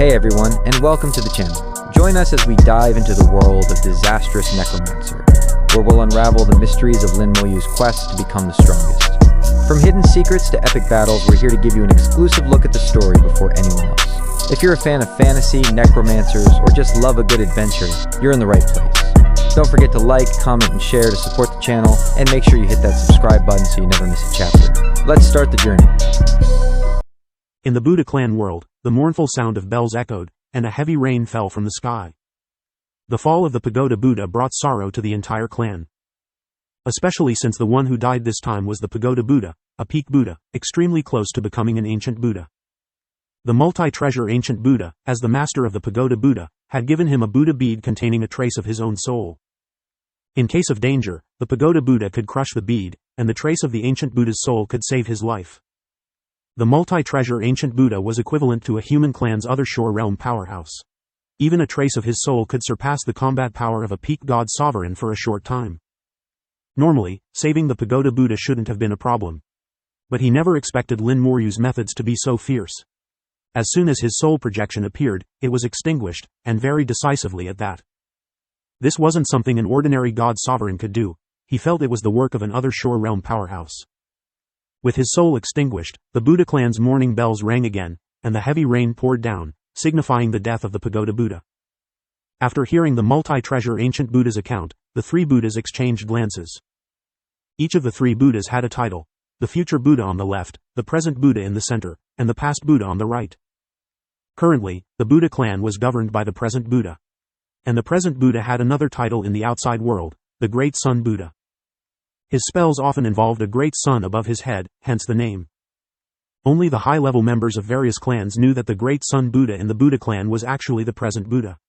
Hey everyone, and welcome to the channel. Join us as we dive into the world of Disastrous Necromancer, where we'll unravel the mysteries of Lin Moyu's quest to become the strongest. From hidden secrets to epic battles, we're here to give you an exclusive look at the story before anyone else. If you're a fan of fantasy, necromancers, or just love a good adventure, you're in the right place. Don't forget to like, comment, and share to support the channel, and make sure you hit that subscribe button so you never miss a chapter. Let's start the journey. In the Buddha clan world, the mournful sound of bells echoed, and a heavy rain fell from the sky. The fall of the pagoda Buddha brought sorrow to the entire clan. Especially since the one who died this time was the pagoda Buddha, a peak Buddha, extremely close to becoming an ancient Buddha. The multi-treasure ancient Buddha, as the master of the pagoda Buddha, had given him a Buddha bead containing a trace of his own soul. In case of danger, the pagoda Buddha could crush the bead, and the trace of the ancient Buddha's soul could save his life. The multi-treasure ancient Buddha was equivalent to a human clan's other shore realm powerhouse. Even a trace of his soul could surpass the combat power of a peak god sovereign for a short time. Normally, saving the pagoda Buddha shouldn't have been a problem. But he never expected Lin Moyu's methods to be so fierce. As soon as his soul projection appeared, it was extinguished, and very decisively at that. This wasn't something an ordinary god sovereign could do. He felt it was the work of an other shore realm powerhouse. With his soul extinguished, the Buddha clan's mourning bells rang again, and the heavy rain poured down, signifying the death of the pagoda Buddha. After hearing the multi-treasure ancient Buddha's account, the three Buddhas exchanged glances. Each of the three Buddhas had a title: the future Buddha on the left, the present Buddha in the center, and the past Buddha on the right. Currently, the Buddha clan was governed by the present Buddha. And the present Buddha had another title in the outside world, the Great Sun Buddha. His spells often involved a great sun above his head, hence the name. Only the high-level members of various clans knew that the Great Sun Buddha in the Buddha clan was actually the present Buddha.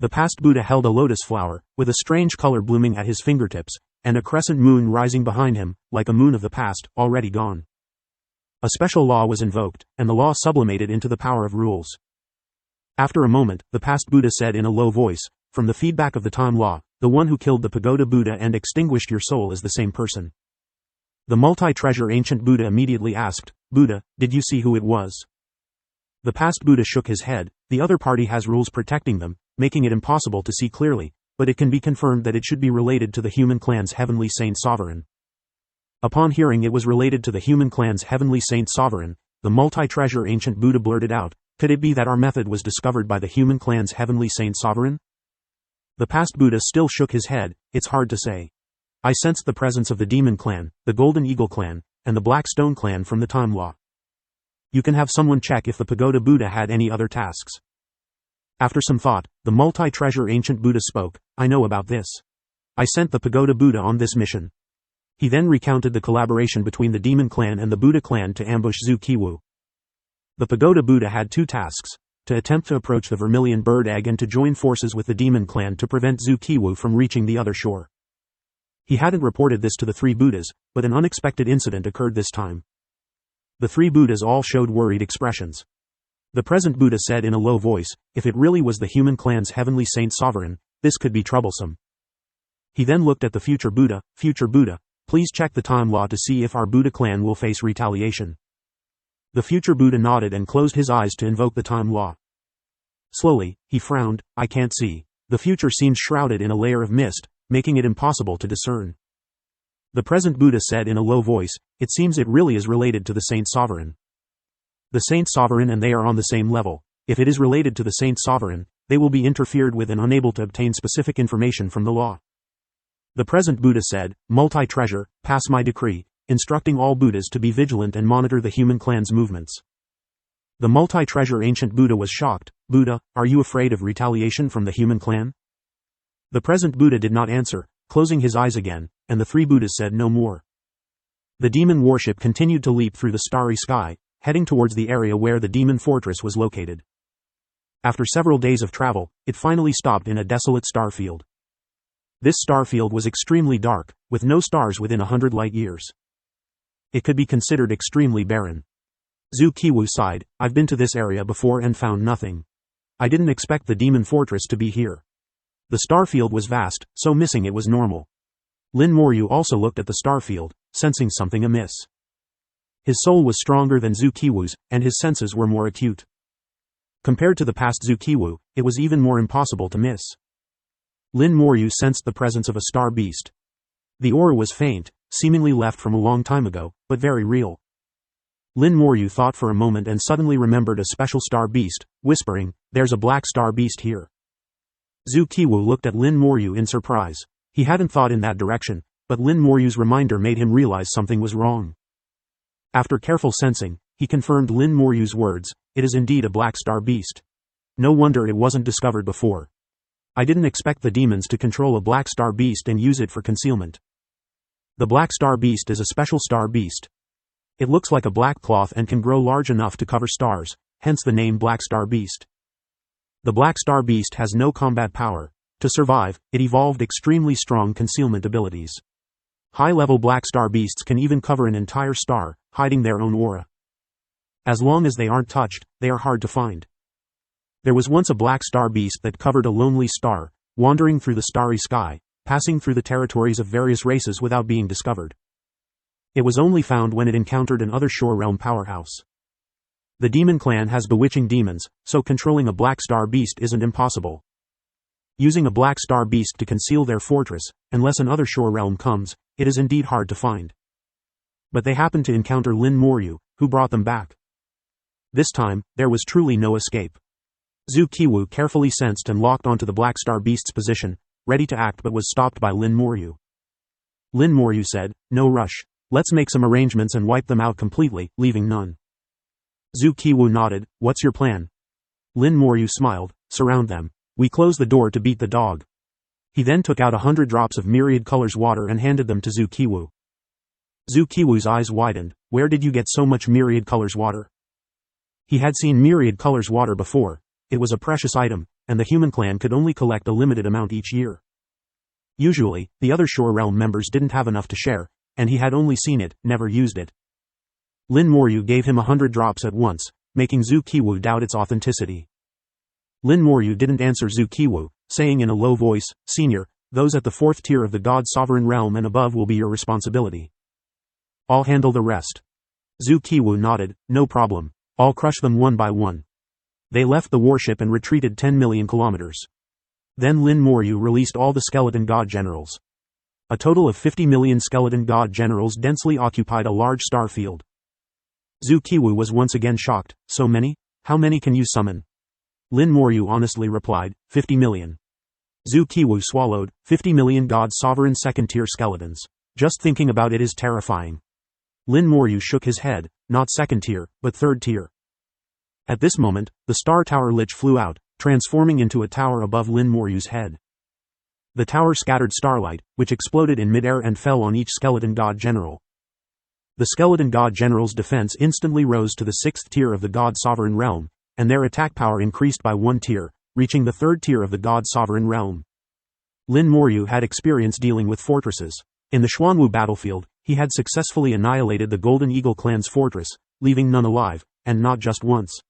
The past Buddha held a lotus flower, with a strange color blooming at his fingertips, and a crescent moon rising behind him, like a moon of the past, already gone. A special law was invoked, and the law sublimated into the power of rules. After a moment, the past Buddha said in a low voice, "From the feedback of the time law, the one who killed the pagoda Buddha and extinguished your soul is the same person." The multi-treasure ancient Buddha immediately asked, "Buddha, did you see who it was?" The past Buddha shook his head. The other party has rules protecting them, making it impossible to see clearly, but it can be confirmed that it should be related to the human clan's heavenly saint sovereign. Upon hearing it was related to the human clan's heavenly saint sovereign, the multi-treasure ancient Buddha blurted out, "Could it be that our method was discovered by the human clan's heavenly saint sovereign?" The past Buddha still shook his head. "It's hard to say. I sensed the presence of the Demon Clan, the Golden Eagle Clan, and the Black Stone Clan from the Time Law. You can have someone check if the pagoda Buddha had any other tasks." After some thought, the multi-treasure ancient Buddha spoke, "I know about this. I sent the pagoda Buddha on this mission." He then recounted the collaboration between the Demon Clan and the Buddha Clan to ambush Zhu Qiwu. The pagoda Buddha had two tasks: to attempt to approach the Vermilion Bird Egg and to join forces with the Demon Clan to prevent Zhu Qiwu from reaching the other shore. He hadn't reported this to the three Buddhas, but an unexpected incident occurred this time. The three Buddhas all showed worried expressions. The present Buddha said in a low voice, "If it really was the human clan's heavenly saint sovereign, this could be troublesome." He then looked at the future Buddha, "Please check the time law to see if our Buddha clan will face retaliation." The future Buddha nodded and closed his eyes to invoke the time law. Slowly, he frowned. "I can't see." The future seemed shrouded in a layer of mist, making it impossible to discern. The present Buddha said in a low voice, "It seems it really is related to the Saint Sovereign. The Saint Sovereign and they are on the same level. If it is related to the Saint Sovereign, they will be interfered with and unable to obtain specific information from the law." The present Buddha said, "Multi-treasure, pass my decree, instructing all Buddhas to be vigilant and monitor the human clan's movements." The multi-treasure ancient Buddha was shocked. "Buddha, are you afraid of retaliation from the human clan?" The present Buddha did not answer, closing his eyes again, and the three Buddhas said no more. The demon warship continued to leap through the starry sky, heading towards the area where the demon fortress was located. After several days of travel, it finally stopped in a desolate star field. This star field was extremely dark, with no stars within 100 light years. It could be considered extremely barren. Zhu Qiwu sighed, "I've been to this area before and found nothing. I didn't expect the demon fortress to be here." The starfield was vast, so missing it was normal. Lin Moyu also looked at the starfield, sensing something amiss. His soul was stronger than Zhu Qiwu's, and his senses were more acute. Compared to the past Zukiwu, it was even more impossible to miss. Lin Moryu sensed the presence of a star beast. The aura was faint, seemingly left from a long time ago, but very real. Lin Moryu thought for a moment and suddenly remembered a special star beast, whispering, "There's a black star beast here." Zukiwu looked at Lin Moryu in surprise. He hadn't thought in that direction, but Lin Moryu's reminder made him realize something was wrong. After careful sensing, he confirmed Lin Moryu's words, "It is indeed a black star beast. No wonder it wasn't discovered before. I didn't expect the demons to control a black star beast and use it for concealment. The black star beast is a special star beast. It looks like a black cloth and can grow large enough to cover stars, hence the name Black Star Beast. The Black Star Beast has no combat power. To survive, it evolved extremely strong concealment abilities. High-level Black Star Beasts can even cover an entire star, hiding their own aura. As long as they aren't touched, they are hard to find. There was once a Black Star Beast that covered a lonely star, wandering through the starry sky, passing through the territories of various races without being discovered. It was only found when it encountered an other Shore Realm powerhouse. The demon clan has bewitching demons, so controlling a Black Star Beast isn't impossible. Using a Black Star Beast to conceal their fortress, unless another Shore Realm comes, it is indeed hard to find. But they happened to encounter Lin Moryu, who brought them back. This time, there was truly no escape. Zukiwu carefully sensed and locked onto the Black Star Beast's position, ready to act, but was stopped by Lin Moryu. Lin Moryu said, "No rush. Let's make some arrangements and wipe them out completely, leaving none." Zukiwu nodded. "What's your plan?" Lin Moryu smiled. "Surround them. We close the door to beat the dog." He then took out 100 drops of myriad colors water and handed them to Zukiwu. Zukiwu's eyes widened. "Where did you get so much myriad colors water?" He had seen myriad colors water before. It was a precious item, and the human clan could only collect a limited amount each year. Usually, the other Shore Realm members didn't have enough to share, and he had only seen it, never used it. Lin Moryu gave him 100 drops at once, making Zukiwu doubt its authenticity. Lin Moryu didn't answer Zukiwu, saying in a low voice, "Senior, those at the 4th tier of the God's Sovereign Realm and above will be your responsibility. I'll handle the rest." Zukiwu nodded. "No problem. I'll crush them one by one." They left the warship and retreated 10 million kilometers. Then Lin Moryu released all the skeleton god generals. A total of 50 million skeleton god generals densely occupied a large star field. Zukiwu was once again shocked. "So many? How many can you summon?" Lin Moryu honestly replied, 50 million. Zukiwu swallowed. 50 million god sovereign 2nd tier skeletons. Just thinking about it is terrifying. Lin Moryu shook his head. Not 2nd tier, but 3rd tier. At this moment, the star tower lich flew out, transforming into a tower above Lin Moryu's head. The tower scattered starlight, which exploded in midair and fell on each skeleton god general. The skeleton god general's defense instantly rose to the 6th tier of the god sovereign realm, and their attack power increased by 1 tier, reaching the 3rd tier of the god sovereign realm. Lin Moryu had experience dealing with fortresses. In the Xuanwu battlefield, he had successfully annihilated the Golden Eagle clan's fortress, leaving none alive, and not just once.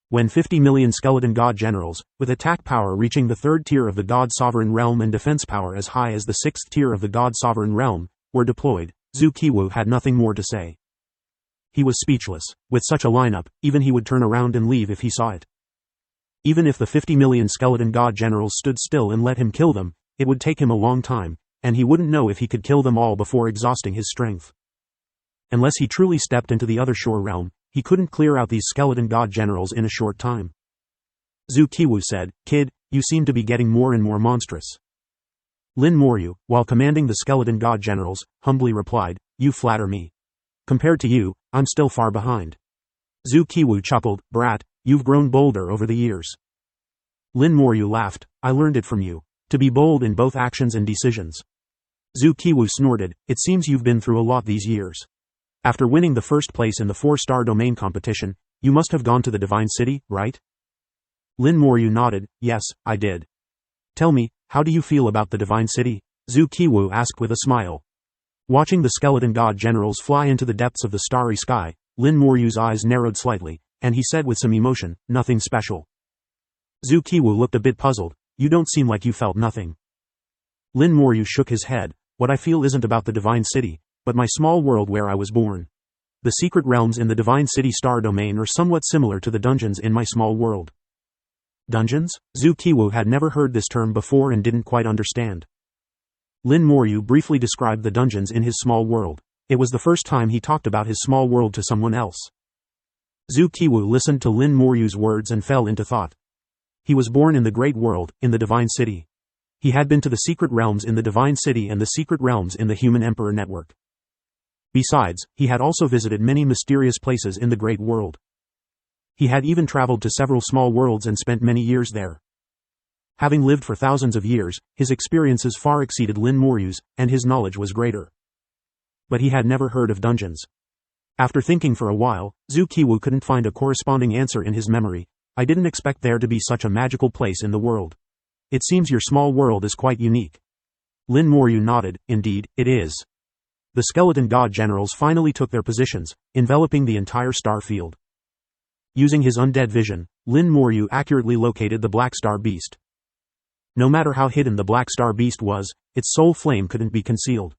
When 50 million skeleton god generals, with attack power reaching the 3rd tier of the god sovereign realm and defense power as high as the 6th tier of the god sovereign realm, were deployed, Zukiwu had nothing more to say. He was speechless. With such a lineup, even he would turn around and leave if he saw it. Even if the 50 million skeleton god generals stood still and let him kill them, it would take him a long time, and he wouldn't know if he could kill them all before exhausting his strength. Unless he truly stepped into the other Shore Realm, he couldn't clear out these skeleton god generals in a short time. Zukiwu said, "Kid, you seem to be getting more and more monstrous." Lin Moryu, while commanding the skeleton god generals, humbly replied, "You flatter me. Compared to you, I'm still far behind." Zukiwu chuckled, "Brat, you've grown bolder over the years." Lin Moryu laughed, "I learned it from you. To be bold in both actions and decisions." Zukiwu snorted, "It seems you've been through a lot these years. After winning the 1st place in the 4-star domain competition, you must have gone to the Divine City, right?" Lin Moryu nodded, "Yes, I did." "Tell me, how do you feel about the Divine City?" Zukiwu asked with a smile. Watching the skeleton god generals fly into the depths of the starry sky, Lin Moryu's eyes narrowed slightly, and he said with some emotion, "Nothing special." Zukiwu looked a bit puzzled. "You don't seem like you felt nothing." Lin Moryu shook his head. "What I feel isn't about the Divine City, but my small world where I was born. The secret realms in the Divine City star domain are somewhat similar to the dungeons in my small world. Dungeons? Zhu Qiwu had never heard this term before and didn't quite understand. Lin Moryu briefly described the dungeons in his small world. It was the first time he talked about his small world to someone else. Zhu Qiwu listened to Lin Moryu's words and fell into thought. He was born in the Great World, in the Divine City. He had been to the secret realms in the Divine City and the secret realms in the Human Emperor Network. Besides, he had also visited many mysterious places in the Great World. He had even traveled to several small worlds and spent many years there. Having lived for thousands of years, his experiences far exceeded Lin Moryu's, and his knowledge was greater. But he had never heard of dungeons. After thinking for a while, Zhu Qiwu couldn't find a corresponding answer in his memory. I didn't expect there to be such a magical place in the world. It seems your small world is quite unique. Lin Moryu nodded. Indeed, it is. The skeleton god generals finally took their positions, enveloping the entire star field. Using his undead vision, Lin Moryu accurately located the Black Star Beast. No matter how hidden the Black Star Beast was, its soul flame couldn't be concealed.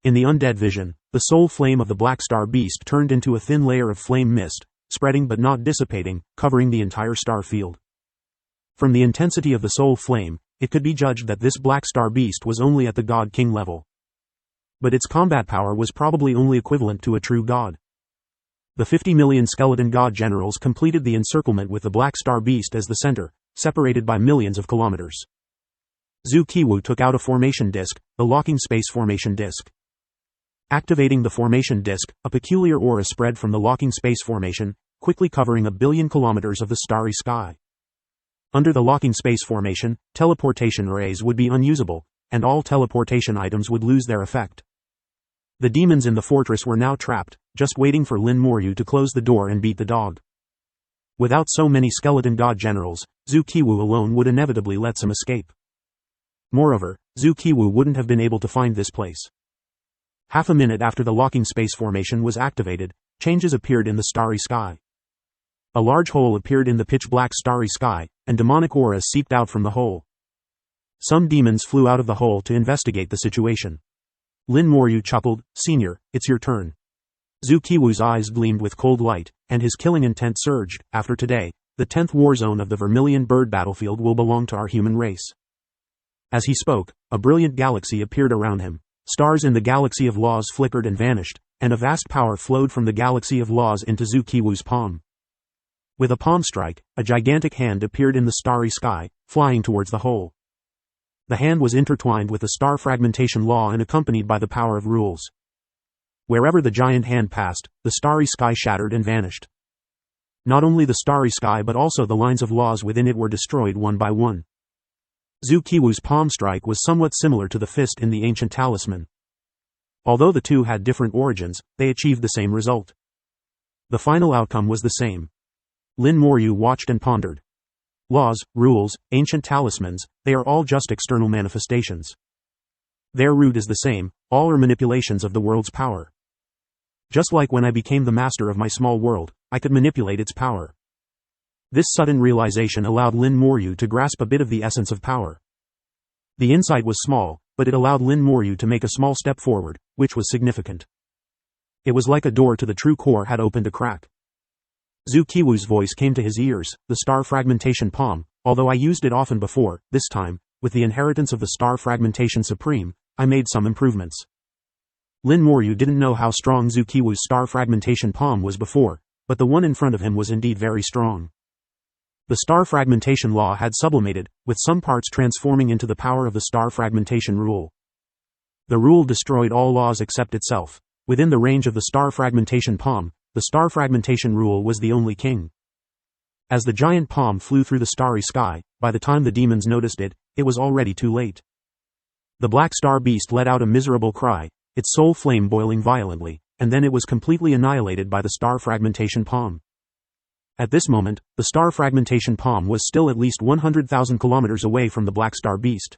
In the undead vision, the soul flame of the Black Star Beast turned into a thin layer of flame mist, spreading but not dissipating, covering the entire star field. From the intensity of the soul flame, it could be judged that this Black Star Beast was only at the God King level. But its combat power was probably only equivalent to a true god. The 50 million skeleton god generals completed the encirclement with the Black Star Beast as the center, separated by millions of kilometers. Zhu Qiwu took out a formation disk, the locking space formation disk. Activating the formation disk, a peculiar aura spread from the locking space formation, quickly covering 1 billion kilometers of the starry sky. Under the locking space formation, teleportation rays would be unusable, and all teleportation items would lose their effect. The demons in the fortress were now trapped, just waiting for Lin Moryu to close the door and beat the dog. Without so many skeleton god generals, Zhu Qiwu alone would inevitably let some escape. Moreover, Zhu Qiwu wouldn't have been able to find this place. Half a minute after the locking space formation was activated, changes appeared in the starry sky. A large hole appeared in the pitch-black starry sky, and demonic auras seeped out from the hole. Some demons flew out of the hole to investigate the situation. Lin Moryu chuckled. "Senior, it's your turn." Zhu Qiwu's eyes gleamed with cold light, and his killing intent surged. After today, the 10th war zone of the Vermilion Bird battlefield will belong to our human race. As he spoke, a brilliant galaxy appeared around him. Stars in the galaxy of laws flickered and vanished, and a vast power flowed from the galaxy of laws into Zhu Qiwu's palm. With a palm strike, a gigantic hand appeared in the starry sky, flying towards the hole. The hand was intertwined with the star fragmentation law and accompanied by the power of rules. Wherever the giant hand passed, the starry sky shattered and vanished. Not only the starry sky but also the lines of laws within it were destroyed one by one. Zhu Qiwu's palm strike was somewhat similar to the fist in the ancient talisman. Although the two had different origins, they achieved the same result. The final outcome was the same. Lin Moryu watched and pondered. Laws, rules, ancient talismans, they are all just external manifestations. Their root is the same, all are manipulations of the world's power. Just like when I became the master of my small world, I could manipulate its power. This sudden realization allowed Lin Moryu to grasp a bit of the essence of power. The insight was small, but it allowed Lin Moryu to make a small step forward, which was significant. It was like a door to the true core had opened a crack. Zhu Qiwu's voice came to his ears. "The star fragmentation palm, although I used it often before, this time, with the inheritance of the star fragmentation supreme, I made some improvements." Lin Moryu didn't know how strong Zhu Qiwu's star fragmentation palm was before, but the one in front of him was indeed very strong. The star fragmentation law had sublimated, with some parts transforming into the power of the star fragmentation rule. The rule destroyed all laws except itself. Within the range of the star fragmentation palm, the star fragmentation rule was the only king. As the giant palm flew through the starry sky, by the time the demons noticed it, it was already too late. The Black Star Beast let out a miserable cry, its soul flame boiling violently, and then it was completely annihilated by the star fragmentation palm. At this moment, the star fragmentation palm was still at least 100,000 kilometers away from the Black Star Beast.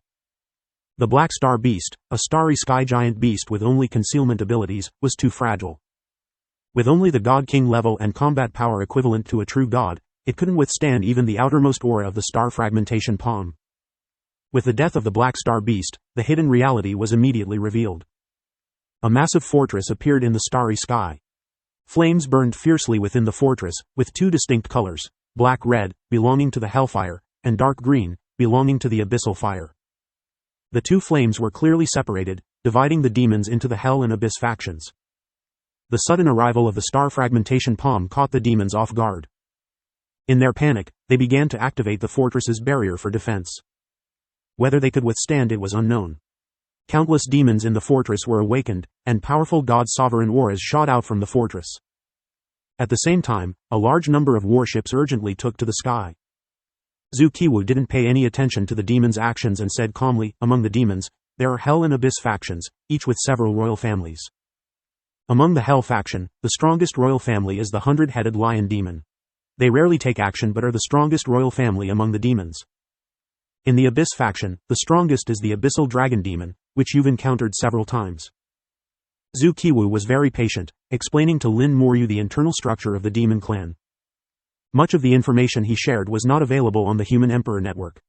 The Black Star Beast, a starry sky giant beast with only concealment abilities, was too fragile. With only the God King level and combat power equivalent to a true god, it couldn't withstand even the outermost aura of the star fragmentation palm. With the death of the Black Star Beast, the hidden reality was immediately revealed. A massive fortress appeared in the starry sky. Flames burned fiercely within the fortress, with two distinct colors, black-red, belonging to the hellfire, and dark-green, belonging to the abyssal fire. The two flames were clearly separated, dividing the demons into the Hell and Abyss factions. The sudden arrival of the star fragmentation palm caught the demons off guard. In their panic, they began to activate the fortress's barrier for defense. Whether they could withstand it was unknown. Countless demons in the fortress were awakened, and powerful god-sovereign auras shot out from the fortress. At the same time, a large number of warships urgently took to the sky. Zhu Qiwu didn't pay any attention to the demons' actions and said calmly, "Among the demons, there are Hell and Abyss factions, each with several royal families. Among the Hell faction, the strongest royal family is the 100-headed lion demon. They rarely take action but are the strongest royal family among the demons. In the Abyss faction, the strongest is the abyssal dragon demon, which you've encountered several times." Zhu Qiwu was very patient, explaining to Lin Moryu the internal structure of the demon clan. Much of the information he shared was not available on the Human Emperor network.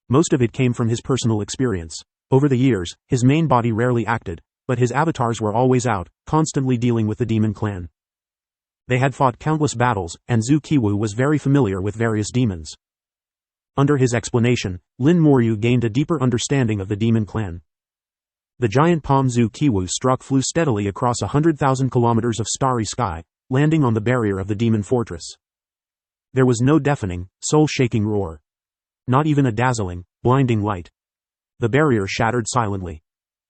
Most of it came from his personal experience. Over the years, his main body rarely acted, but his avatars were always out, constantly dealing with the demon clan. They had fought countless battles, and Zhu Qiwu was very familiar with various demons. Under his explanation, Lin Moryu gained a deeper understanding of the demon clan. The giant palm Zhu Qiwu struck flew steadily across 100,000 kilometers of starry sky, landing on the barrier of the demon fortress. There was no deafening, soul-shaking roar. Not even a dazzling, blinding light. The barrier shattered silently.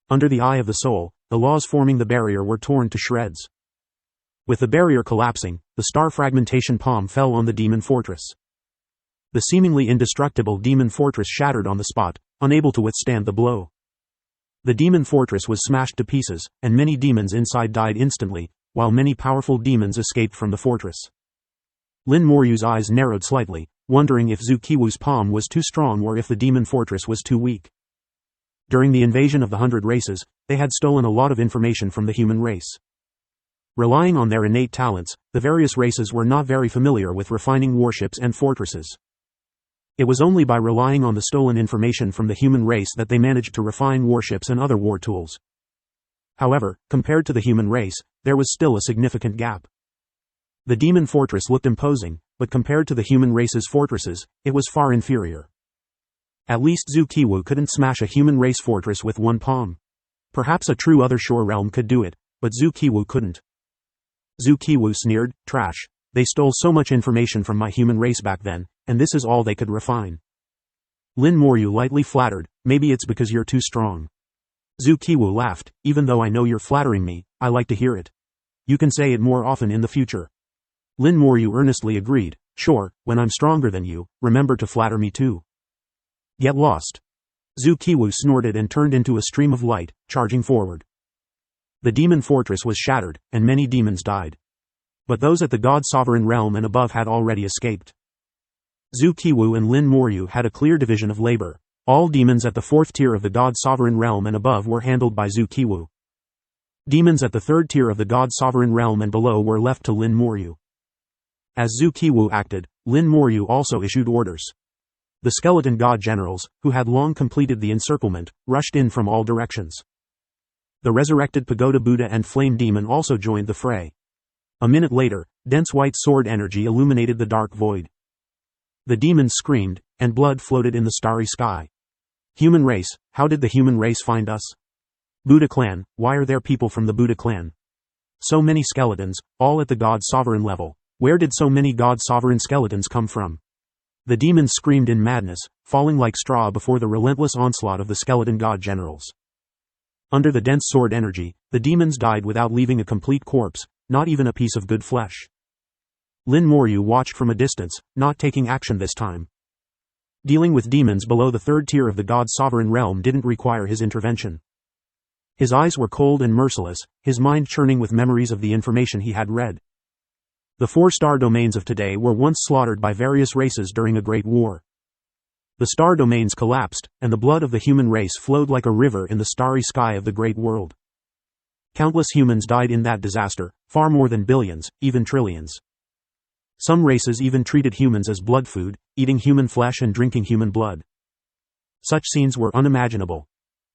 Under the eye of the soul, the laws forming the barrier were torn to shreds. With the barrier collapsing, the star fragmentation palm fell on the demon fortress. The seemingly indestructible demon fortress shattered on the spot, unable to withstand the blow. The demon fortress was smashed to pieces, and many demons inside died instantly, while many powerful demons escaped from the fortress. Lin Moryu's eyes narrowed slightly, wondering if Zhu Qiwu's palm was too strong or if the demon fortress was too weak. During the invasion of the 100 races, they had stolen a lot of information from the human race. Relying on their innate talents, the various races were not very familiar with refining warships and fortresses. It was only by relying on the stolen information from the human race that they managed to refine warships and other war tools. However, compared to the human race, there was still a significant gap. The demon fortress looked imposing, but compared to the human race's fortresses, it was far inferior. At least Zhu Qiwu couldn't smash a human race fortress with one palm. Perhaps a true other shore realm could do it, but Zhu Qiwu couldn't. Zhu Qiwu sneered, "Trash. They stole so much information from my human race back then, and this is all they could refine." Lin Moryu lightly flattered, "Maybe it's because you're too strong." Zhu Qiwu laughed, "Even though I know you're flattering me, I like to hear it. You can say it more often in the future." Lin Moryu earnestly agreed, "Sure, when I'm stronger than you, remember to flatter me too." "Get lost." Zhu Qiwu snorted and turned into a stream of light, charging forward. The demon fortress was shattered, and many demons died. But those at the God-Sovereign realm and above had already escaped. Zhu Qiwu and Lin Moryu had a clear division of labor. All demons at the 4th tier of the God-Sovereign realm and above were handled by Zhu Qiwu. Demons at the 3rd tier of the God-Sovereign realm and below were left to Lin Moryu. As Zhu Qiwu acted, Lin Moryu also issued orders. The skeleton god generals, who had long completed the encirclement, rushed in from all directions. The resurrected Pagoda Buddha and Flame Demon also joined the fray. A minute later, dense white sword energy illuminated the dark void. The demons screamed, and blood floated in the starry sky. "Human race, how did the human race find us?" "Buddha clan, why are there people from the Buddha clan?" "So many skeletons, all at the God-Sovereign level. Where did so many God-Sovereign skeletons come from?" The demons screamed in madness, falling like straw before the relentless onslaught of the skeleton god generals. Under the dense sword energy, the demons died without leaving a complete corpse, not even a piece of good flesh. Lin Moryu watched from a distance, not taking action this time. Dealing with demons below the 3rd tier of the God-Sovereign realm didn't require his intervention. His eyes were cold and merciless, his mind churning with memories of the information he had read. The 4 star domains of today were once slaughtered by various races during a great war. The star domains collapsed, and the blood of the human race flowed like a river in the starry sky of the great world. Countless humans died in that disaster, far more than billions, even trillions. Some races even treated humans as blood food, eating human flesh and drinking human blood. Such scenes were unimaginable.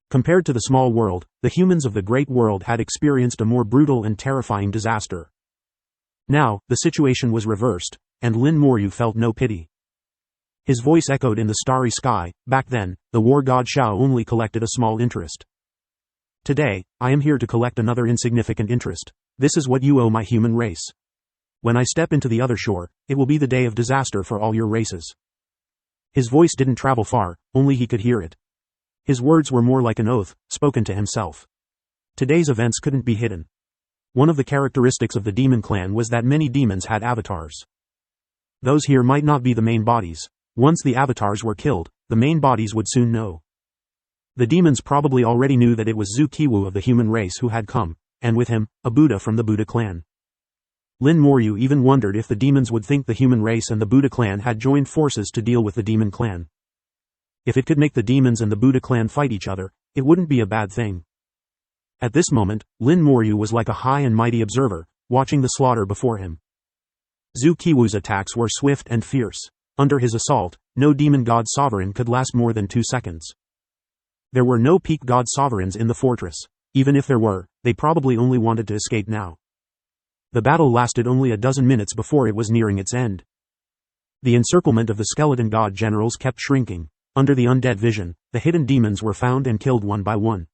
Compared to the small world, the humans of the great world had experienced a more brutal and terrifying disaster. Now, the situation was reversed, and Lin Moryu felt no pity. His voice echoed in the starry sky. Back then, the war god Shao only collected a small interest. Today, I am here to collect another insignificant interest. This is what you owe my human race. When I step into the other shore, it will be the day of disaster for all your races. His voice didn't travel far, only he could hear it. His words were more like an oath, spoken to himself. Today's events couldn't be hidden. One of the characteristics of the demon clan was that many demons had avatars. Those here might not be the main bodies. Once the avatars were killed, the main bodies would soon know. The demons probably already knew that it was Zhu Qiwu of the human race who had come, and with him, a Buddha from the Buddha clan. Lin Moryu even wondered if the demons would think the human race and the Buddha clan had joined forces to deal with the demon clan. If it could make the demons and the Buddha clan fight each other, it wouldn't be a bad thing. At this moment, Lin Moryu was like a high and mighty observer, watching the slaughter before him. Zhu Qiwu's attacks were swift and fierce. Under his assault, no demon god sovereign could last more than 2 seconds. There were no peak god sovereigns in the fortress. Even if there were, they probably only wanted to escape now. The battle lasted only a dozen minutes before it was nearing its end. The encirclement of the skeleton god generals kept shrinking. Under the undead vision, the hidden demons were found and killed one by one.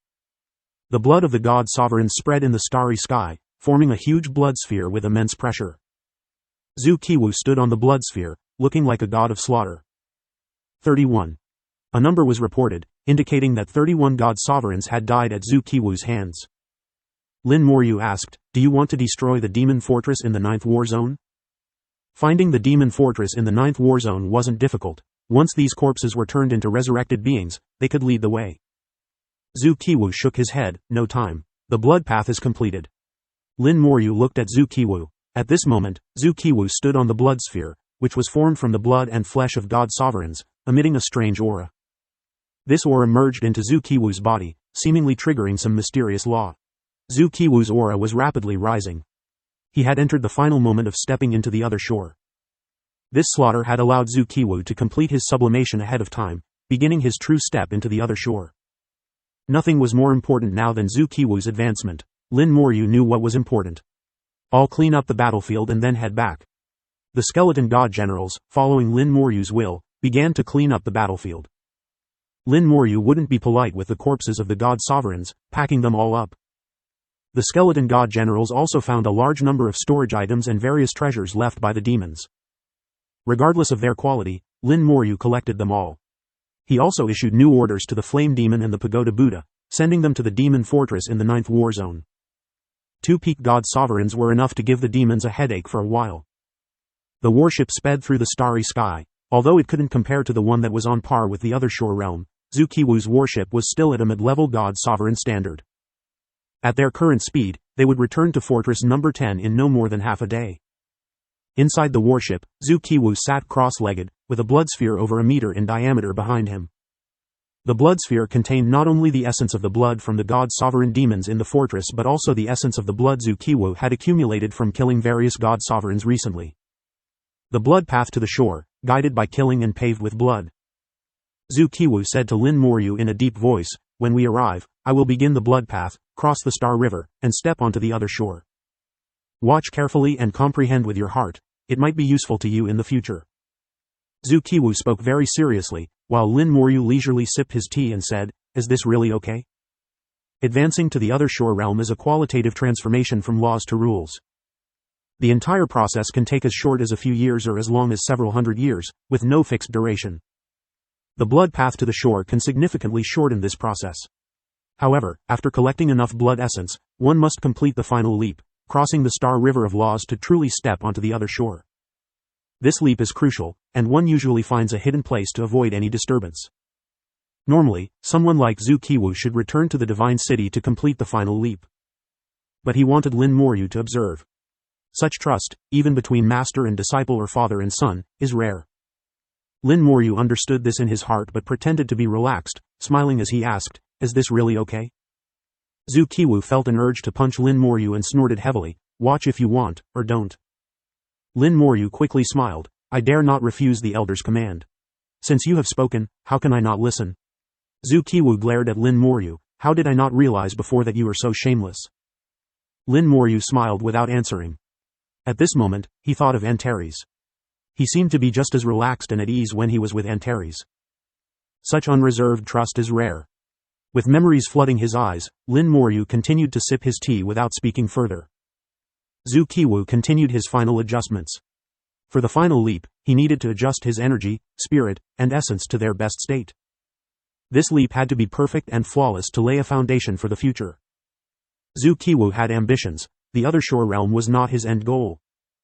The blood of the god sovereigns spread in the starry sky, forming a huge blood sphere with immense pressure. Zhu Qiwu stood on the blood sphere, looking like a god of slaughter. 31. A number was reported, indicating that 31 god sovereigns had died at Zhu Qiwu's hands. Lin Moryu asked, "Do you want to destroy the demon fortress in the 9th war zone?" Finding the demon fortress in the 9th war zone wasn't difficult. Once these corpses were turned into resurrected beings, they could lead the way. Zhu Qiwu shook his head. No time. The blood path is completed. Lin Moryu looked at Zhu Qiwu. At this moment, Zhu Qiwu stood on the blood sphere, which was formed from the blood and flesh of god sovereigns, emitting a strange aura. This aura merged into Zhu Qiwu's body, seemingly triggering some mysterious law. Zhu Qiwu's aura was rapidly rising. He had entered the final moment of stepping into the other shore. This slaughter had allowed Zhu Qiwu to complete his sublimation ahead of time, beginning his true step into the other shore. Nothing was more important now than Zhu Qiwu's advancement. Lin Moryu knew what was important. I'll clean up the battlefield and then head back. The skeleton god generals, following Lin Moryu's will, began to clean up the battlefield. Lin Moryu wouldn't be polite with the corpses of the god sovereigns, packing them all up. The skeleton god generals also found a large number of storage items and various treasures left by the demons. Regardless of their quality, Lin Moryu collected them all. He also issued new orders to the Flame Demon and the Pagoda Buddha, sending them to the demon fortress in the 9th war zone. 2 peak god sovereigns were enough to give the demons a headache for a while. The warship sped through the starry sky. Although it couldn't compare to the one that was on par with the other shore realm, Zhu Qiwu's warship was still at a mid-level god sovereign standard. At their current speed, they would return to Fortress Number 10 in no more than half a day. Inside the warship, Zhu Qiwu sat cross-legged, with a blood sphere over a meter in diameter behind him. The blood sphere contained not only the essence of the blood from the god sovereign demons in the fortress but also the essence of the blood Zhu Qiwu had accumulated from killing various god sovereigns recently. The blood path to the shore, guided by killing and paved with blood. Zhu Qiwu said to Lin Moryu in a deep voice, "When we arrive, I will begin the blood path, cross the Star River, and step onto the other shore. Watch carefully and comprehend with your heart. It might be useful to you in the future." Zhu Qiwu spoke very seriously, while Lin Moryu leisurely sipped his tea and said, "Is this really okay?" Advancing to the other shore realm is a qualitative transformation from laws to rules. The entire process can take as short as a few years or as long as several hundred years, with no fixed duration. The blood path to the shore can significantly shorten this process. However, after collecting enough blood essence, one must complete the final leap, crossing the Star River of Laws to truly step onto the other shore. This leap is crucial, and one usually finds a hidden place to avoid any disturbance. Normally, someone like Zhu Qiwu should return to the Divine City to complete the final leap. But he wanted Lin Moryu to observe. Such trust, even between master and disciple or father and son, is rare. Lin Moryu understood this in his heart but pretended to be relaxed, smiling as he asked, "Is this really okay?" Zhu Qiwu felt an urge to punch Lin Moryu and snorted heavily, "Watch if you want, or don't." Lin Moryu quickly smiled, "I dare not refuse the elder's command. Since you have spoken, how can I not listen?" Zhu Qiwu glared at Lin Moryu, "How did I not realize before that you are so shameless?" Lin Moryu smiled without answering. At this moment, he thought of Antares. He seemed to be just as relaxed and at ease when he was with Antares. Such unreserved trust is rare. With memories flooding his eyes, Lin Moryu continued to sip his tea without speaking further. Zhu Qiwu continued his final adjustments. For the final leap, he needed to adjust his energy, spirit, and essence to their best state. This leap had to be perfect and flawless to lay a foundation for the future. Zhu Qiwu had ambitions. The other shore realm was not his end goal.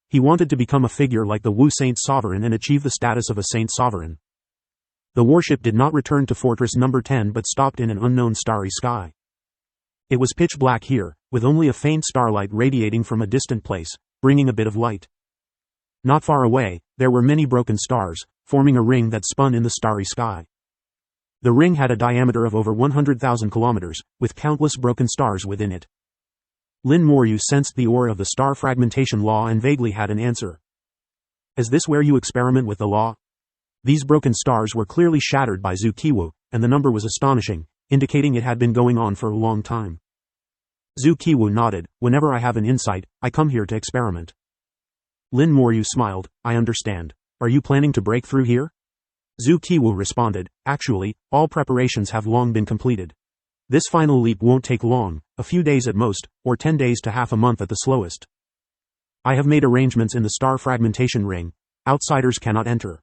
He wanted to become a figure like the Wu Saint Sovereign and achieve the status of a Saint Sovereign. The warship did not return to Fortress Number 10 but stopped in an unknown starry sky. It was pitch black here, with only a faint starlight radiating from a distant place, bringing a bit of light. Not far away, there were many broken stars, forming a ring that spun in the starry sky. The ring had a diameter of over 100,000 kilometers, with countless broken stars within it. Lin Moryu sensed the aura of the star fragmentation law and vaguely had an answer. Is this where you experiment with the law? These broken stars were clearly shattered by Zhu Qiwu, and the number was astonishing, indicating it had been going on for a long time. Zhu Qiwu nodded. Whenever I have an insight, I come here to experiment. Lin Moryu smiled. I understand. Are you planning to break through here? Zhu Qiwu responded. Actually, all preparations have long been completed. This final leap won't take long, a few days at most, or 10 days to half a month at the slowest. I have made arrangements in the star fragmentation ring. Outsiders cannot enter.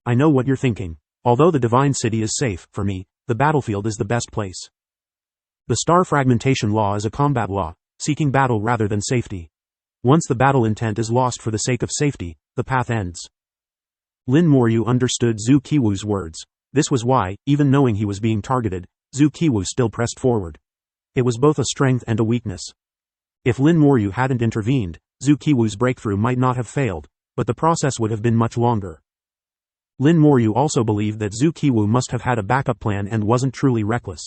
I know what you're thinking. Although the Divine City is safe, for me, the battlefield is the best place. The star fragmentation law is a combat law, seeking battle rather than safety. Once the battle intent is lost for the sake of safety, the path ends. Lin Moryu understood Zhu Qiwu's words. This was why, even knowing he was being targeted, Zhu Qiwu still pressed forward. It was both a strength and a weakness. If Lin Moryu hadn't intervened, Zhu Qiwu's breakthrough might not have failed, but the process would have been much longer. Lin Moryu also believed that Zhu Qiwu must have had a backup plan and wasn't truly reckless.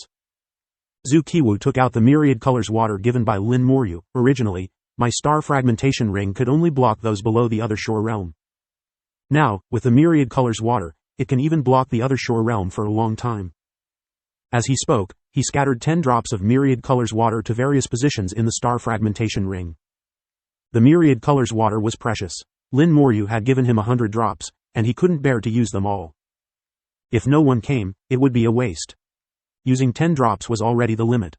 Zhu Qiwu took out the myriad colors water given by Lin Moryu. Originally, my star fragmentation ring could only block those below the other shore realm. Now, with the myriad colors water, it can even block the other shore realm for a long time. As he spoke, he scattered 10 drops of myriad colors water to various positions in the star fragmentation ring. The myriad colors water was precious. Lin Moryu had given him 100 drops, and he couldn't bear to use them all. If no one came, it would be a waste. Using 10 drops was already the limit.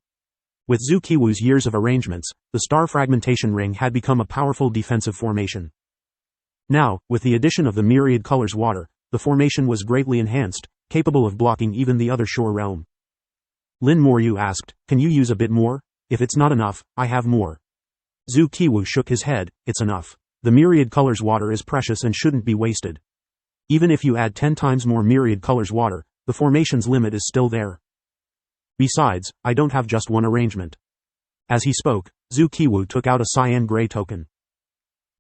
With Zhu Qiwu's years of arrangements, the star fragmentation ring had become a powerful defensive formation. Now, with the addition of the myriad colors water, the formation was greatly enhanced, capable of blocking even the other shore realm. Lin Moryu asked, can you use a bit more? If it's not enough, I have more. Zhu Qiwu shook his head. It's enough. The myriad colors water is precious and shouldn't be wasted. Even if you add 10 times more myriad colors water, the formation's limit is still there. Besides, I don't have just one arrangement. As he spoke, Zhu Qiwu took out a cyan gray token.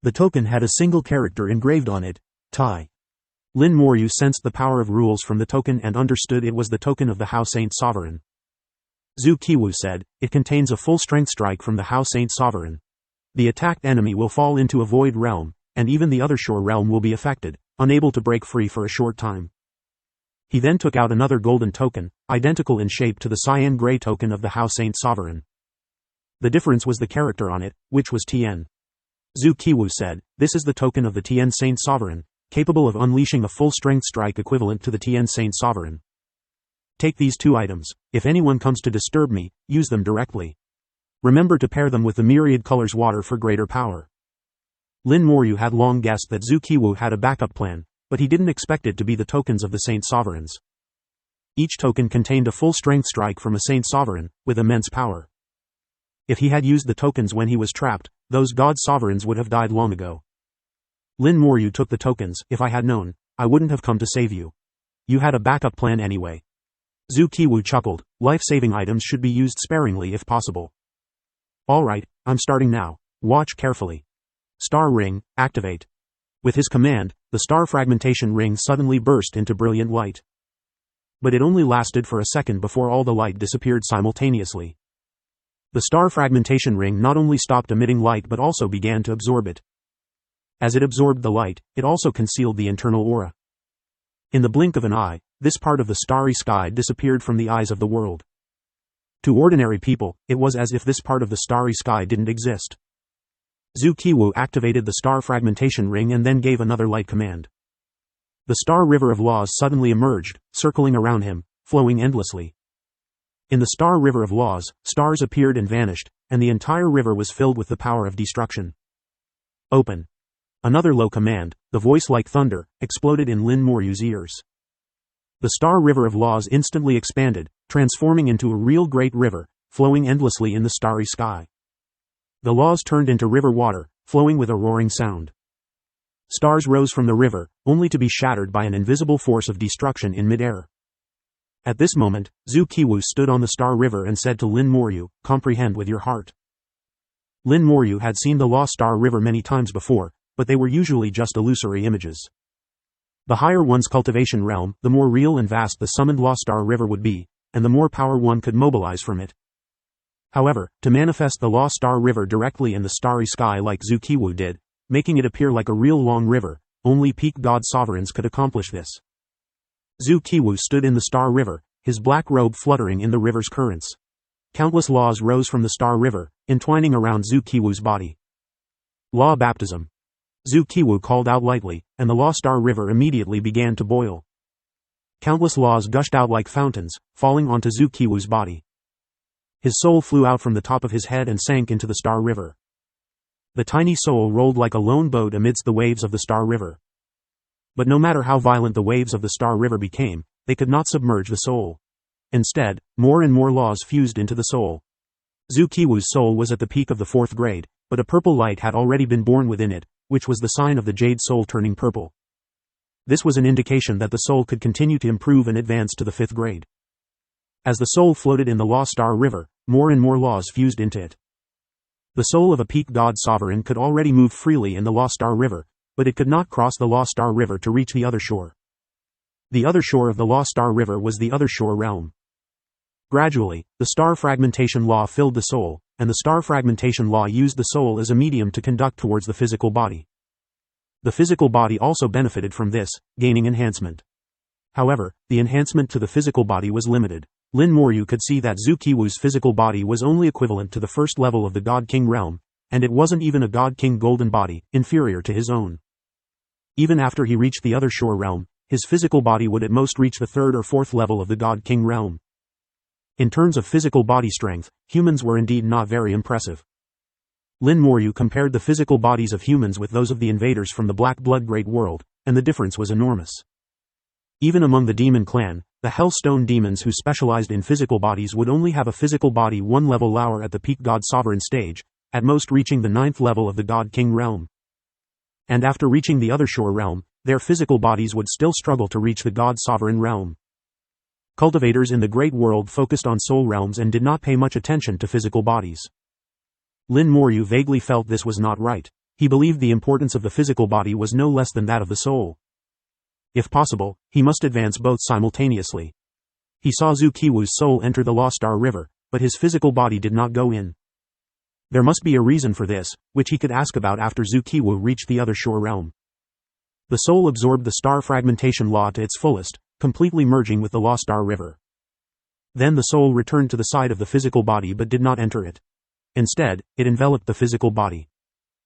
The token had a single character engraved on it, Tai. Lin Moryu sensed the power of rules from the token and understood it was the token of the Hao Saint Sovereign. Zhu Qiwu said, it contains a full-strength strike from the Hao Saint Sovereign. The attacked enemy will fall into a void realm, and even the other shore realm will be affected, unable to break free for a short time. He then took out another golden token, identical in shape to the cyan gray token of the Hao Saint Sovereign. The difference was the character on it, which was Tien. Zhu Qiwu said, this is the token of the Tien Saint Sovereign, capable of unleashing a full-strength strike equivalent to the Tien Saint Sovereign. Take these 2 items. If anyone comes to disturb me, use them directly. Remember to pair them with the myriad colors water for greater power. Lin Moryu had long guessed that Zhu Qiwu had a backup plan, but he didn't expect it to be the tokens of the Saint Sovereigns. Each token contained a full-strength strike from a Saint Sovereign, with immense power. If he had used the tokens when he was trapped, those God Sovereigns would have died long ago. Lin Moryu took the tokens. If I had known, I wouldn't have come to save you. You had a backup plan anyway. Zhu Qiwu chuckled. Life-saving items should be used sparingly if possible. Alright, I'm starting now. Watch carefully. Star Ring, activate. With his command, the star fragmentation ring suddenly burst into brilliant light. But it only lasted for a second before all the light disappeared simultaneously. The star fragmentation ring not only stopped emitting light but also began to absorb it. As it absorbed the light, it also concealed the internal aura. In the blink of an eye, this part of the starry sky disappeared from the eyes of the world. To ordinary people, it was as if this part of the starry sky didn't exist. Zukiwu activated the star fragmentation ring and then gave another light command. The star river of laws suddenly emerged, circling around him, flowing endlessly. In the star river of laws, stars appeared and vanished, and the entire river was filled with the power of destruction. Open. Another low command, the voice like thunder, exploded in Lin Moryu's ears. The star river of laws instantly expanded, transforming into a real great river, flowing endlessly in the starry sky. The laws turned into river water, flowing with a roaring sound. Stars rose from the river, only to be shattered by an invisible force of destruction in midair. At this moment, Zukiwu stood on the star river and said to Lin Moryu, "Comprehend with your heart." Lin Moryu had seen the Lost Star River many times before, but they were usually just illusory images. The higher one's cultivation realm, the more real and vast the summoned Lost Star River would be, and the more power one could mobilize from it. However, to manifest the Lost Star River directly in the starry sky like Zukiwu did, making it appear like a real long river, only peak god sovereigns could accomplish this. Zukiwu stood in the Star River, his black robe fluttering in the river's currents. Countless laws rose from the Star River, entwining around Zukiwu's body. Law baptism. Zukiwu called out lightly, and the Lost Star River immediately began to boil. Countless laws gushed out like fountains, falling onto Zukiwu's body. His soul flew out from the top of his head and sank into the Star River. The tiny soul rolled like a lone boat amidst the waves of the Star River. But no matter how violent the waves of the Star River became, they could not submerge the soul. Instead, more and more laws fused into the soul. Zukiwu's soul was at the peak of the 4th grade, but a purple light had already been born within it, which was the sign of the jade soul turning purple. This was an indication that the soul could continue to improve and advance to the 5th grade. As the soul floated in the Lost Star River, more and more laws fused into it. The soul of a peak god sovereign could already move freely in the Lost Star River, but it could not cross the Lost Star River to reach the other shore. The other shore of the Lost Star River was the Other Shore realm. Gradually, the star fragmentation law filled the soul, and the star fragmentation law used the soul as a medium to conduct towards the physical body. The physical body also benefited from this, gaining enhancement. However, the enhancement to the physical body was limited. Lin Moryu could see that Zukiwu's physical body was only equivalent to the first level of the God King realm, and it wasn't even a God King golden body, inferior to his own. Even after he reached the Other Shore realm, his physical body would at most reach the 3rd or 4th level of the God King realm. In terms of physical body strength, humans were indeed not very impressive. Lin Moryu compared the physical bodies of humans with those of the invaders from the Black Blood Great World, and the difference was enormous. Even among the demon clan, the Hellstone demons who specialized in physical bodies would only have a physical body one level lower at the peak god sovereign stage, at most reaching the 9th level of the God King realm. And after reaching the Other Shore realm, their physical bodies would still struggle to reach the god sovereign realm. Cultivators in the Great World focused on soul realms and did not pay much attention to physical bodies. Lin Moryu vaguely felt this was not right. He believed the importance of the physical body was no less than that of the soul. If possible, he must advance both simultaneously. He saw Zukiwu's soul enter the Lost Star River, but his physical body did not go in. There must be a reason for this, which he could ask about after Zukiwu reached the Other Shore realm. The soul absorbed the star fragmentation law to its fullest, completely merging with the Lost Star River. Then the soul returned to the side of the physical body but did not enter it. Instead, it enveloped the physical body.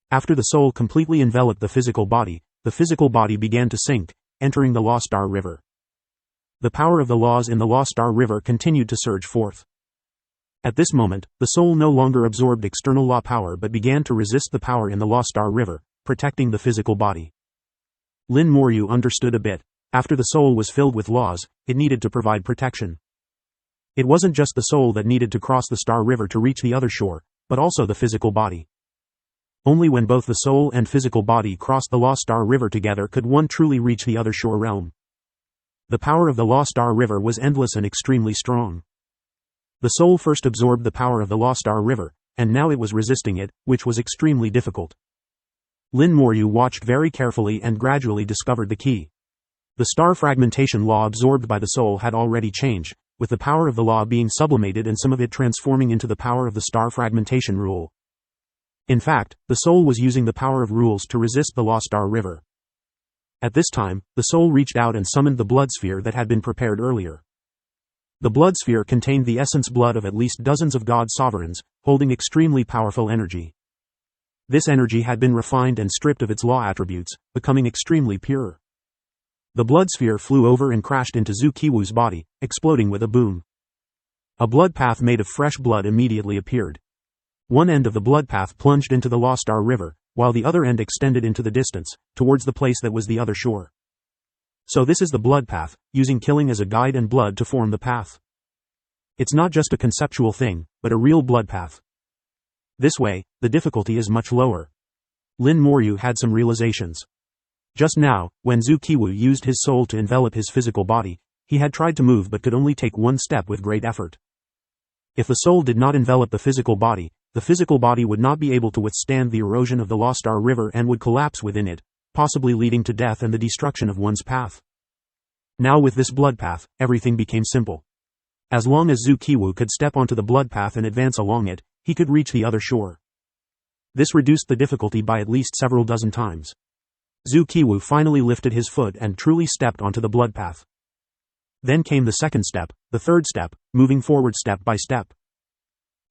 After the soul completely enveloped the physical body began to sink, entering the Lost Star River. The power of the laws in the Lost Star River continued to surge forth. At this moment, the soul no longer absorbed external law power but began to resist the power in the Lost Star River, protecting the physical body. Lin Moryu understood a bit. After the soul was filled with laws, it needed to provide protection. It wasn't just the soul that needed to cross the Star River to reach the other shore, but also the physical body. Only when both the soul and physical body crossed the Lost Star River together could one truly reach the Other Shore realm. The power of the Lost Star River was endless and extremely strong. The soul first absorbed the power of the Lost Star River, and now it was resisting it, which was extremely difficult. Lin Moryu watched very carefully and gradually discovered the key. The star fragmentation law absorbed by the soul had already changed, with the power of the law being sublimated and some of it transforming into the power of the star fragmentation rule. In fact, the soul was using the power of rules to resist the Lost Star River. At this time, the soul reached out and summoned the blood sphere that had been prepared earlier. The blood sphere contained the essence blood of at least dozens of god sovereigns, holding extremely powerful energy. This energy had been refined and stripped of its law attributes, becoming extremely pure. The blood sphere flew over and crashed into Zhu Qiwu's body, exploding with a boom. A blood path made of fresh blood immediately appeared. One end of the blood path plunged into the Lost Star River, while the other end extended into the distance, towards the place that was the other shore. So this is the blood path, using killing as a guide and blood to form the path. It's not just a conceptual thing, but a real blood path. This way, the difficulty is much lower. Lin Moryu had some realizations. Just now, when Zhu Qiwu used his soul to envelop his physical body, he had tried to move but could only take one step with great effort. If the soul did not envelop the physical body would not be able to withstand the erosion of the Lost Star River and would collapse within it, possibly leading to death and the destruction of one's path. Now with this blood path, everything became simple. As long as Zhu Qiwu could step onto the blood path and advance along it, he could reach the other shore. This reduced the difficulty by at least several dozen times. Zhu Qiwu finally lifted his foot and truly stepped onto the blood path. Then came the second step, the third step, moving forward step by step.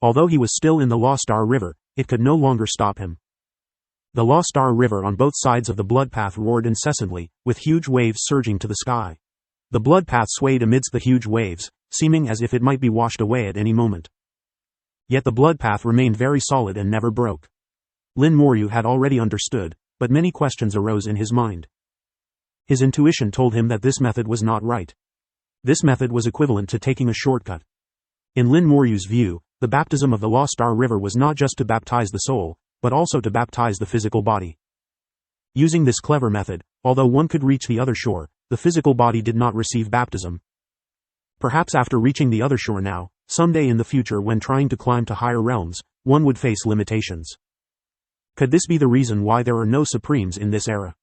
Although he was still in the Lost Star River, it could no longer stop him. The Lost Star River on both sides of the blood path roared incessantly, with huge waves surging to the sky. The blood path swayed amidst the huge waves, seeming as if it might be washed away at any moment. Yet the blood path remained very solid and never broke. Lin Moryu had already understood, but many questions arose in his mind. His intuition told him that this method was not right. This method was equivalent to taking a shortcut. In Lin Moryu's view, the baptism of the Lost Star River was not just to baptize the soul, but also to baptize the physical body. Using this clever method, although one could reach the other shore, the physical body did not receive baptism. Perhaps after reaching the other shore now, someday in the future when trying to climb to higher realms, one would face limitations. Could this be the reason why there are no supremes in this era?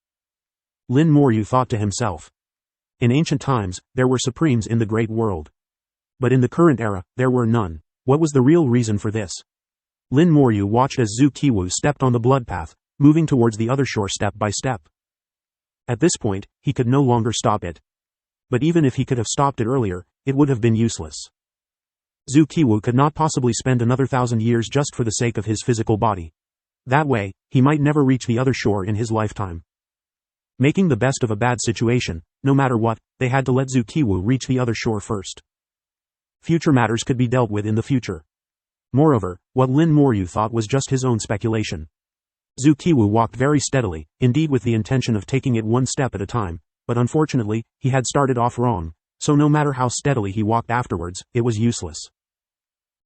Lin Moryu thought to himself. In ancient times, there were supremes in the great world. But in the current era, there were none. What was the real reason for this? Lin Moryu watched as Zhu Qiwu stepped on the blood path, moving towards the other shore step by step. At this point, he could no longer stop it. But even if he could have stopped it earlier, it would have been useless. Zhu Qiwu could not possibly spend another 1,000 years just for the sake of his physical body. That way, he might never reach the other shore in his lifetime. Making the best of a bad situation, no matter what, they had to let Zhu Qiwu reach the other shore first. Future matters could be dealt with in the future. Moreover, what Lin Moryu thought was just his own speculation. Zhu Qiwu walked very steadily, indeed with the intention of taking it one step at a time, but unfortunately, he had started off wrong, so no matter how steadily he walked afterwards, it was useless.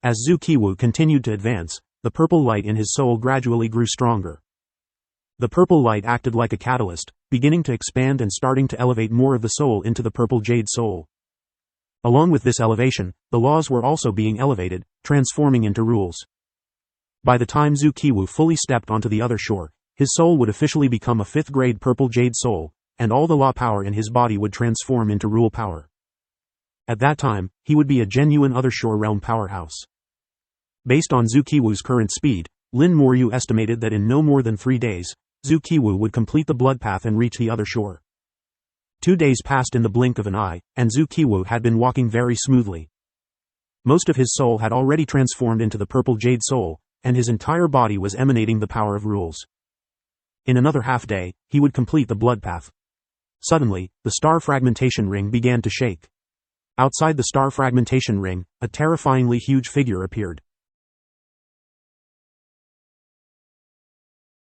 As Zhu Qiwu continued to advance, the purple light in his soul gradually grew stronger. The purple light acted like a catalyst, beginning to expand and starting to elevate more of the soul into the purple jade soul. Along with this elevation, the laws were also being elevated, transforming into rules. By the time Zhu Qiwu fully stepped onto the other shore, his soul would officially become a 5th grade purple jade soul, and all the law power in his body would transform into rule power. At that time, he would be a genuine other shore realm powerhouse. Based on Zhu Qiwu's current speed, Lin Moryu estimated that in no more than 3 days, Zhu Qiwu would complete the blood path and reach the other shore. 2 days passed in the blink of an eye, and Zhu Qiwu had been walking very smoothly. Most of his soul had already transformed into the purple jade soul, and his entire body was emanating the power of rules. In another half day, he would complete the blood path. Suddenly, the star fragmentation ring began to shake. Outside the star fragmentation ring, a terrifyingly huge figure appeared.